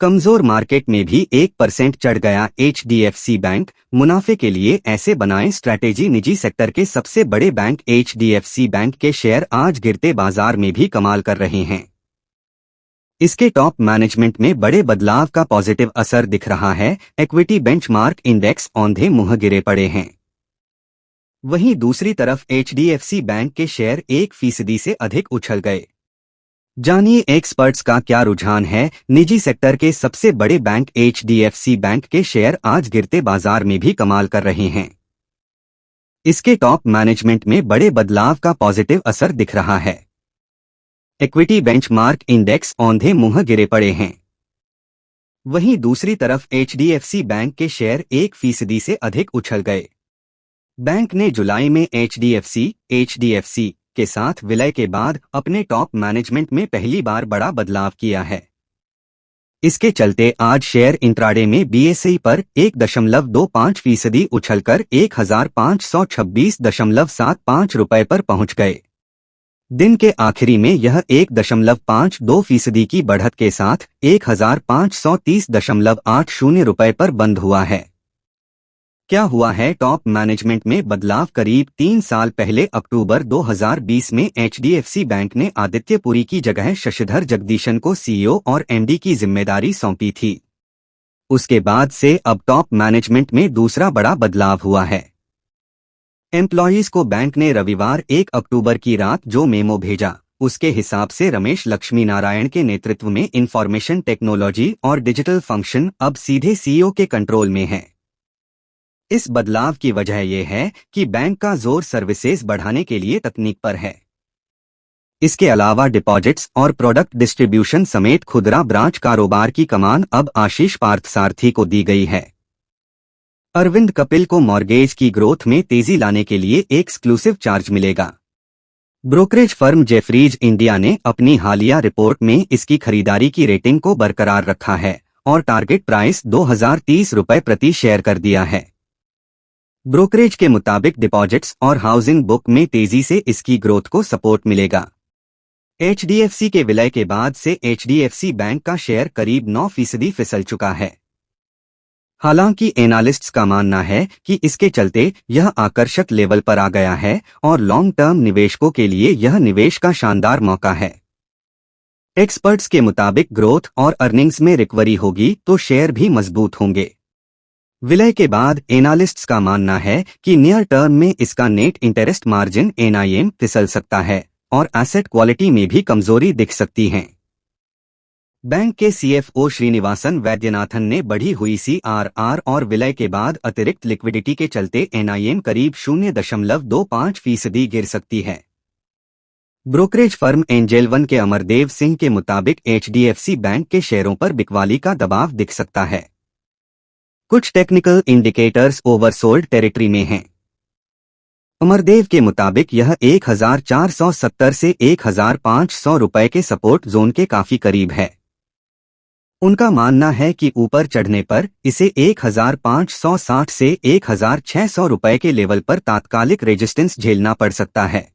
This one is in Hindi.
कमजोर मार्केट में भी 1% चढ़ गया एचडीएफसी बैंक। मुनाफे के लिए ऐसे बनाएं स्ट्रैटेजी। निजी सेक्टर के सबसे बड़े बैंक एचडीएफसी बैंक के शेयर आज गिरते बाजार में भी कमाल कर रहे हैं। इसके टॉप मैनेजमेंट में बड़े बदलाव का पॉजिटिव असर दिख रहा है। इक्विटी बेंचमार्क इंडेक्स औंधे मुंह गिरे पड़े हैं। वहीं दूसरी तरफ एचडीएफसी बैंक के शेयर 1% से अधिक उछल गए। जानिए एक्सपर्ट्स का क्या रुझान है। निजी सेक्टर के सबसे बड़े बैंक एचडीएफसी बैंक के शेयर आज गिरते बाजार में भी कमाल कर रहे हैं। इसके टॉप मैनेजमेंट में बड़े बदलाव का पॉजिटिव असर दिख रहा है। इक्विटी बेंचमार्क इंडेक्स औंधे मुंह गिरे पड़े हैं। वहीं दूसरी तरफ एचडीएफसी बैंक के शेयर 1% से अधिक उछल गए। बैंक ने जुलाई में एचडीएफसी के साथ विलय के बाद अपने टॉप मैनेजमेंट में पहली बार बड़ा बदलाव किया है। इसके चलते आज शेयर इंट्राडे में बीएसई पर 1.25% उछलकर 1526.75 रुपए पर पहुंच गए। दिन के आखिरी में यह 1.52% की बढ़त के साथ 1530.80 रुपए पर बंद हुआ है। क्या हुआ है टॉप मैनेजमेंट में बदलाव। करीब 3 साल पहले अक्टूबर 2020 में एचडीएफसी बैंक ने आदित्य पुरी की जगह शशिधर जगदीशन को सीईओ और एमडी की जिम्मेदारी सौंपी थी। उसके बाद से अब टॉप मैनेजमेंट में दूसरा बड़ा बदलाव हुआ है। एम्प्लॉयज को बैंक ने रविवार 1 अक्टूबर की रात जो मेमो भेजा, उसके हिसाब से रमेश लक्ष्मी नारायण के नेतृत्व में इंफॉर्मेशन टेक्नोलॉजी और डिजिटल फंक्शन अब सीधे सीईओ के कंट्रोल में है। इस बदलाव की वजह यह है कि बैंक का जोर सर्विसेज बढ़ाने के लिए तकनीक पर है। इसके अलावा डिपॉजिट्स और प्रोडक्ट डिस्ट्रीब्यूशन समेत खुदरा ब्रांच कारोबार की कमान अब आशीष पार्थसारथी को दी गई है। अरविंद कपिल को मॉर्गेज की ग्रोथ में तेजी लाने के लिए एक्सक्लूसिव चार्ज मिलेगा। ब्रोकरेज फर्म जेफरीज इंडिया ने अपनी हालिया रिपोर्ट में इसकी खरीदारी की रेटिंग को बरकरार रखा है और टारगेट प्राइस 2030 रुपए प्रति शेयर कर दिया है। ब्रोकरेज के मुताबिक डिपॉजिट्स और हाउसिंग बुक में तेजी से इसकी ग्रोथ को सपोर्ट मिलेगा। एचडीएफसी के विलय के बाद से एचडीएफसी बैंक का शेयर करीब 9% फिसल चुका है। हालांकि एनालिस्ट्स का मानना है कि इसके चलते यह आकर्षक लेवल पर आ गया है और लॉन्ग टर्म निवेशकों के लिए यह निवेश का शानदार मौका है। एक्सपर्ट्स के मुताबिक ग्रोथ और अर्निंग्स में रिकवरी होगी तो शेयर भी मजबूत होंगे। विलय के बाद एनालिस्ट्स का मानना है कि नियर टर्म में इसका नेट इंटरेस्ट मार्जिन एनआईएम फिसल सकता है और एसेट क्वालिटी में भी कमजोरी दिख सकती है। बैंक के सीएफओ श्रीनिवासन वैद्यनाथन ने बढ़ी हुई सीआरआर और विलय के बाद अतिरिक्त लिक्विडिटी के चलते एनआईएम करीब 0.25% गिर सकती है। ब्रोकरेज फर्म एंजेल वन के अमरदेव सिंह के मुताबिक एचडीएफसी बैंक के शेयरों पर बिकवाली का दबाव दिख सकता है। कुछ टेक्निकल इंडिकेटर्स ओवरसोल्ड टेरिटरी में हैं। अमरदेव के मुताबिक यह 1470 से 1500 रुपए के सपोर्ट जोन के काफी करीब है। उनका मानना है कि ऊपर चढ़ने पर इसे 1560 से 1600 रुपए के लेवल पर तात्कालिक रेजिस्टेंस झेलना पड़ सकता है।